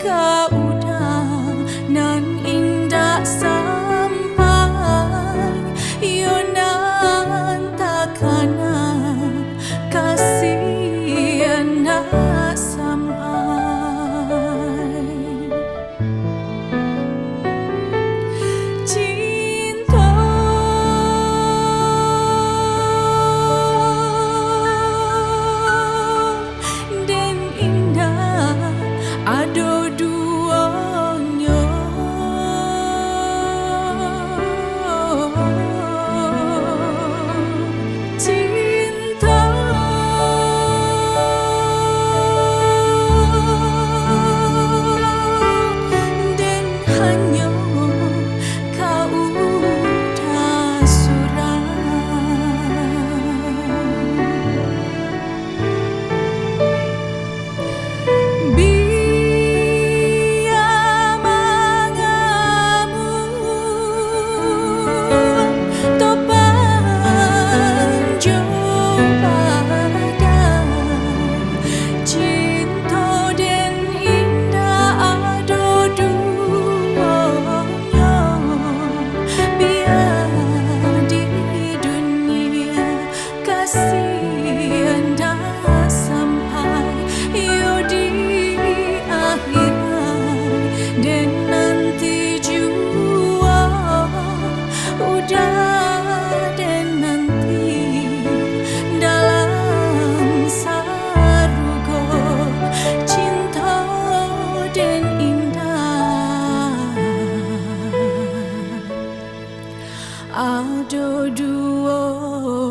ka udah nan indah sampai yo nan takana kasihan nak sampai cinta dan indah ado duanya cinta dan hanya kau dah surah biar mangamu topan jobadan cinta dan indah ado duanya biar di dunia kasih anda sampai yo di akhirat dan nanti jua udah dan nanti dalam sarugo cinta dan indah ado duanya.